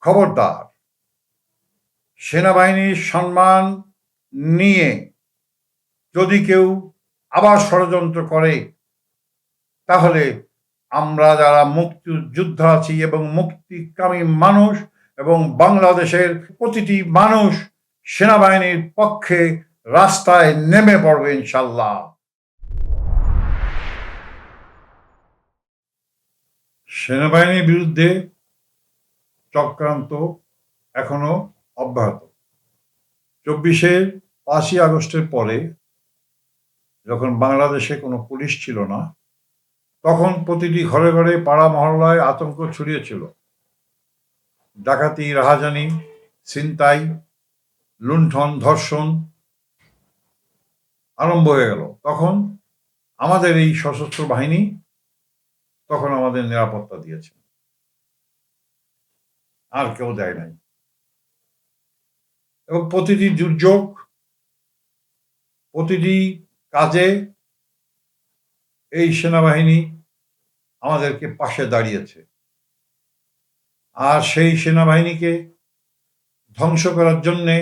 খবরদার, সেনাবাহিনীর সম্মান নিয়ে যদি কেউ আবার ষড়যন্ত্র করে, তাহলে আমরা যারা মুক্তিযোদ্ধা আছি এবং মুক্তিকামী মানুষ এবং বাংলাদেশের প্রতিটি মানুষ সেনাবাহিনীর পক্ষে রাস্তায় নেমে পড়বে ইনশাল্লাহ। সেনাবাহিনীর বিরুদ্ধে চক্রান্ত এখনো অব্যাহত। 5ই আগস্টের পরে যখন বাংলাদেশে কোনো পুলিশ ছিল না, তখন প্রতিটি ঘরে ঘরে পাড়া মহল্লায় আতঙ্ক ছড়িয়েছিল। ডাকাতি, রাহাজানি, ছিনতাই, লুণ্ঠন, ধর্ষণ আরম্ভ হয়ে গেল। তখন আমাদের এই সশস্ত্র বাহিনী তখন আমাদের নিরাপত্তা দিয়েছে, আর কেউ দেয় নাই। এবং প্রতিটি দুর্যোগ, প্রতিটি কাজে এই সেনাবাহিনী আমাদেরকে পাশে দাঁড়িয়েছে। আর সেই সেনাবাহিনীকে ধ্বংস করার জন্যে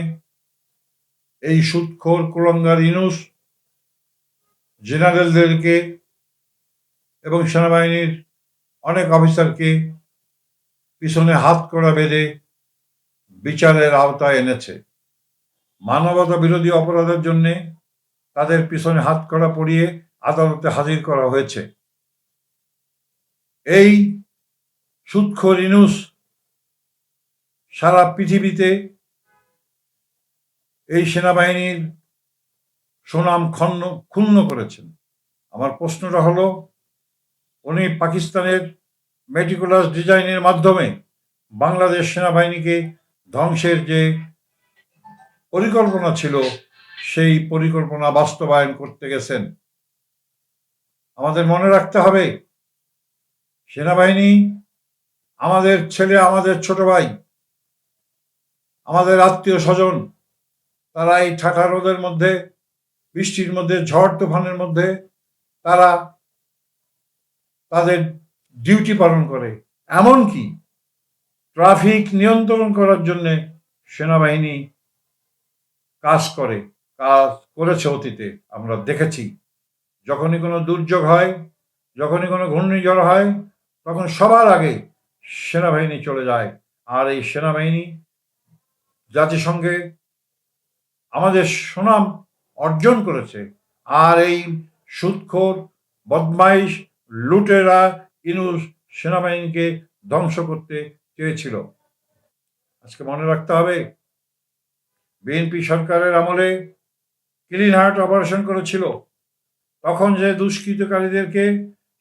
এই সুদখোর কুলাঙ্গার ইউনূস জেনারেলদেরকে এবং সেনাবাহিনীর অনেক অফিসারকে পিছনে হাত কড়া বেঁধে বিচারের আওতায় এনেছে। মানবতা বিরোধী অপরাধের জন্য তাদের পিছনে হাত কড়া পরিয়ে আদালতে হাজির করা হয়েছে। এই সুদখোর ইউনূস সারা পৃথিবীতে এই সেনাবাহিনীর সুনাম ক্ষুণ্ণ করেছেন। আমার প্রশ্নটা হলো, উনি পাকিস্তানের মেটিকুলাস ডিজাইনের মাধ্যমে বাংলাদেশ সেনাবাহিনীকে ধ্বংসের যে পরিকল্পনা ছিল, সেই পরিকল্পনা বাস্তবায়ন করতে গেছেন। আমাদের মনে রাখতে হবে, সেনাবাহিনী আমাদের ছেলে, আমাদের ছোট ভাই, আমাদের আত্মীয় স্বজন। তারা এই ঠাঠা রোদের মধ্যে, বৃষ্টির মধ্যে, ঝড় তুফানের মধ্যে তারা তাদের ডিউটি পালন করে। এমনকি ট্রাফিক নিয়ন্ত্রণ করার জন্য সেনাবাহিনী কাজ করেছে অতীতে, আমরা দেখেছি। যখনই কোনো দুর্যোগ হয়, যখনই কোনো ঘূর্ণিঝড় হয়, তখন সবার আগে সেনাবাহিনী চলে যায়। আর এই সেনাবাহিনী জাতিসংঘে আমাদের সুনাম অর্জন করেছে। আর এই সুদখোর, বদমাইশ, লুটেরা ইউনূস সেনাবাহিনীকে ধ্বংস করতে চেয়েছিল। আজকে মনে রাখতে হবে, বিএনপি সরকারের আমলে ক্লিন হার্ট অপারেশন করেছিল। তখন যে দুষ্কৃতকারীদেরকে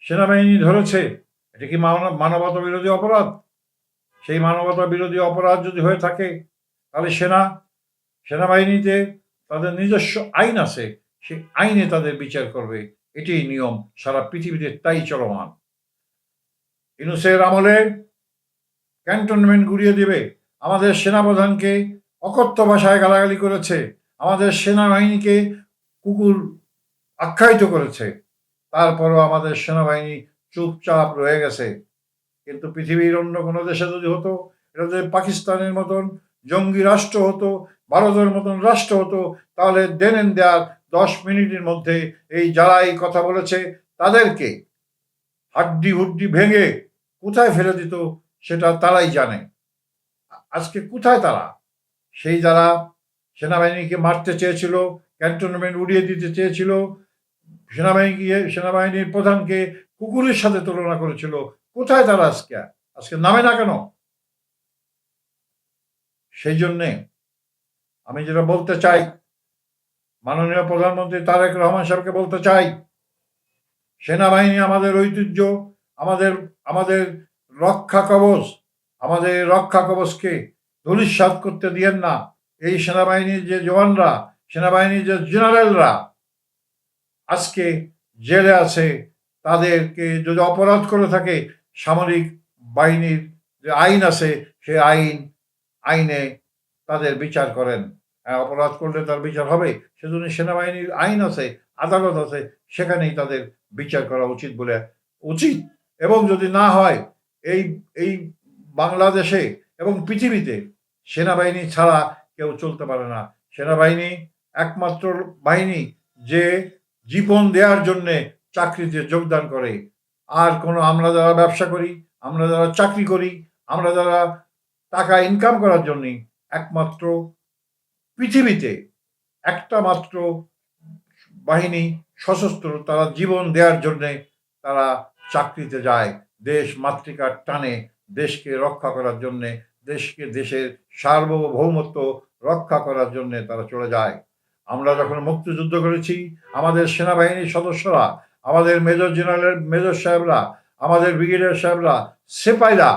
সেনাবাহিনী ধরেছে, এটা কি মানবতা বিরোধী অপরাধ? সেই মানবতা বিরোধী অপরাধ যদি হয়ে থাকে, তাহলে সেনাবাহিনীতে তাদের নিজস্ব আইন আছে, সেই আইনে তাদের বিচার করবে। এটাই নিয়ম, সারা পৃথিবীতে তাই চলমান। ইউনূসের আমলে ক্যান্টনমেন্ট গুড়িয়ে দেবে, আমাদের সেনাপ্রধানকে অকথ্য ভাষায় গালাগালি করেছে, আমাদের সেনাবাহিনীকে কুকুর আখ্যায়িত করেছে। তারপরও আমাদের সেনাবাহিনী চুপচাপ রয়ে গেছে। কিন্তু পৃথিবীর অন্য কোনো দেশে যদি হতো, এটা যদি পাকিস্তানের মতন জঙ্গি রাষ্ট্র হতো, ভারতের মতন রাষ্ট্র হতো, তাহলে দেন এন্ড দেয়ার 10 মিনিটের মধ্যে এই যারা এই কথা বলেছে তাদেরকে হাড্ডি হুড্ডি ভেঙে কোথায় ফেলে দিত সেটা তারাই জানে। আজকে কোথায় তারা? সেই যারা সেনাবাহিনীকে মারতে চেয়েছিল, ক্যান্টনমেন্ট উড়িয়ে দিতে চেয়েছিল, সেনাবাহিনীর প্রধানকে কুকুরের সাথে তুলনা করেছিল, কোথায় তারা? আজকে নামে না কেন? সেই জন্যে আমি যেটা বলতে চাই, মাননীয় প্রধানমন্ত্রী তারেক রহমান সাহেবকে বলতে চাই, সেনাবাহিনী আমাদের ঐতিহ্য, আমাদের রক্ষা কবচ, আমাদের রক্ষা কবচকে ধূলিসাৎ করতে দিয়েন না। এই সেনাবাহিনীর যে জওয়ানরা, সেনাবাহিনীর যে জেনারেলরা আজকে জেলে আছে, তাদেরকে যদি অপরাধ করে থাকে, সামরিক বাহিনীর যে আইন আছে, সেই আইনে তাদের বিচার করেন। অপরাধ করলে তার বিচার হবে, সেজন্য সেনাবাহিনীর আইন আছে, আদালত আছে, সেখানেই তাদের বিচার করা উচিত। এবং যদি না হয়, এই বাংলাদেশে এবং পৃথিবীতে সেনাবাহিনী ছাড়া কেউ চলতে পারে না। সেনাবাহিনী একমাত্র বাহিনী যে জীবন দেওয়ার জন্যে চাকরিতে যোগদান করে। আর কোনো আমরা যারা ব্যবসা করি, আমরা যারা চাকরি করি, আমরা যারা টাকা ইনকাম করার জন্যই একমাত্র পৃথিবীতে একটা মাত্র বাহিনী সশস্ত্র, তারা জীবন দেওয়ার জন্যে তারা চাকরিতে যায়। দেশ মাতৃকার টানে দেশকে রক্ষা করার জন্যে, দেশের সার্বভৌমত্ব রক্ষা করার জন্যে তারা চলে যায়। আমরা যখন মুক্তিযুদ্ধ করেছি, আমাদের সেনাবাহিনীর সদস্যরা, আমাদের মেজর জেনারেল মেজর সাহেবরা, আমাদের ব্রিগেডিয়ার সাহেবরা, সিপাহীরা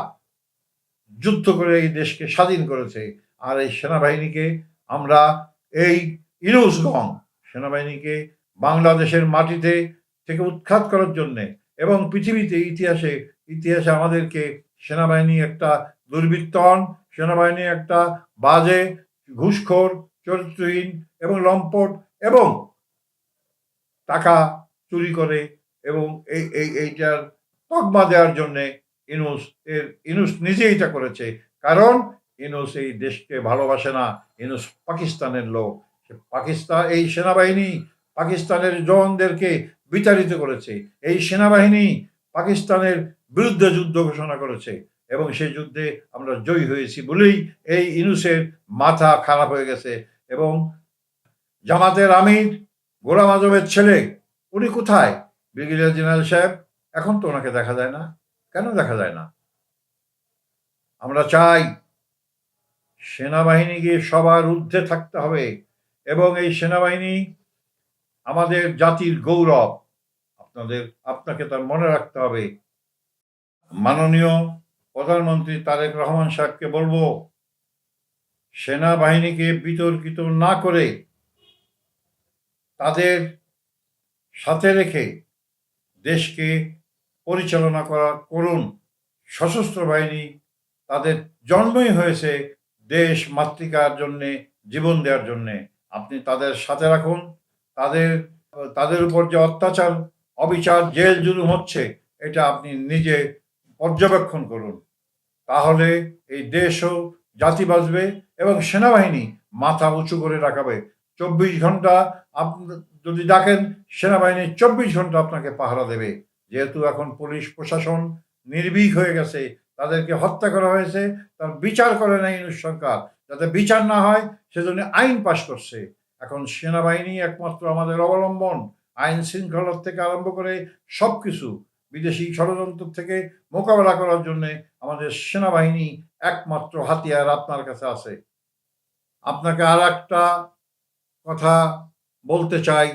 যুদ্ধ করে এই দেশকে স্বাধীন করেছে। আর এই সেনাবাহিনীকে আমরা, এই ইনুসগং সেনাবাহিনীকে বাংলাদেশের মাটিতে থেকে উৎখাত করার জন্যে এবং পৃথিবীতে ইতিহাসে আমাদেরকে সেনাবাহিনী একটা দুর্বৃত্তন, সেনাবাহিনী একটা বাজে, ঘুষখোর, চরিত্রহীন এবং লম্পট এবং টাকা চুরি করে এবং এইটার তকমা দেওয়ার জন্যে ইনুস নিজে এটা করেছে। কারণ ইনুস এই দেশকে ভালোবাসে না, ইনুস পাকিস্তানের লোক। এই সেনাবাহিনী পাকিস্তানের জওয়ানদেরকে বিতাড়িত করেছে। এই সেনাবাহিনী পাকিস্তানের বিরুদ্ধে যুদ্ধ ঘোষণা করেছে এবং সেই যুদ্ধে আমরা জয়ী হয়েছি বলেই এই ইনুসের মাথা খারাপ হয়ে গেছে। এবং জামাতের আমির গোলাম আজমের ছেলে, উনি কোথায়? ব্রিগেডিয়ার জেনারেল সাহেব, এখন তো ওনাকে দেখা যায় না। কেন দেখা যায় না? আমরা চাই সেনাবাহিনীকে সবার ঊর্ধ্বে থাকতে হবে এবং এই সেনাবাহিনী আমাদের জাতির গৌরব। আপনাকে তার মনে রাখতে হবে। মাননীয় প্রধানমন্ত্রী তারেক রহমান সাহেবকে বলবো, সেনাবাহিনীকে বিতর্কিত না করে তাদের সাথে রেখে দেশকে পরিচালনা করুন। সশস্ত্র বাহিনী তাদের জন্মই হয়েছে দেশ মাতৃকার জন্যে, জীবন দেওয়ার জন্যে। আপনি তাদের সাথে রাখুন। তাদের উপর যে অত্যাচার, অবিচার, জেল জুলুম হচ্ছে, এটা আপনি নিজে পর্যবেক্ষণ করুন। তাহলে এই দেশও, জাতি বাঁচবে এবং সেনাবাহিনী মাথা উঁচু করে রাখাবে। 24 ঘন্টা আপনি যদি ডাকেন, সেনাবাহিনী 24 ঘন্টা আপনাকে পাহারা দেবে। যেহেতু এখন পুলিশ প্রশাসন নির্ভীক হয়ে গেছে, তাদেরকে হত্যা করা হয়েছে, তার বিচার করে না ইউনুস সরকার। যাতে বিচার না হয় সেজন্য আইন পাশ করছে। এখন সেনাবাহিনী একমাত্র আমাদের অবলম্বন। আইন শৃঙ্খলার থেকে আরম্ভ করে সবকিছু, বিদেশি ষড়যন্ত্র থেকে মোকাবেলা করার জন্য আমাদের সেনাবাহিনী একমাত্র হাতিয়ার আপনার কাছে আছে। আপনাকে আর একটা কথা বলতে চাই,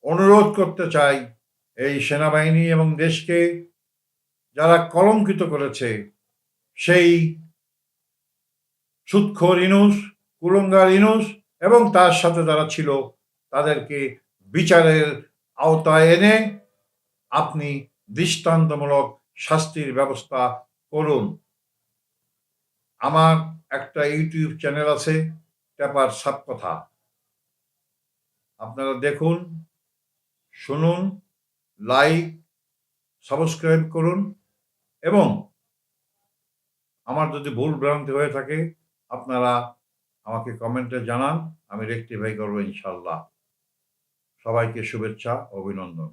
অনুরোধ করতে চাই। এই সেনাবাহিনী এবং দেশকে যারা কলঙ্কিত করেছে, সেই সুৎখোর ইনুস, কুলঙ্গার ইনুস এবং তার সাথে যারা ছিল, তাদেরকে বিচারের আওতায় এনে আপনি দৃষ্টান্তমূলক শাস্তির ব্যবস্থা করুন। আমার একটা ইউটিউব চ্যানেল আছে, টেপার সাপকথা। আপনারা দেখুন, শুনুন, লাইক, সাবস্ক্রাইব করুন এবং আমার যদি ভুল ভ্রান্তি হয়ে থাকে আপনারা আমাকে কমেন্টে জানান, আমি রেকটিফাই করবো ইনশাল্লাহ। সবাইকে শুভেচ্ছা, অভিনন্দন।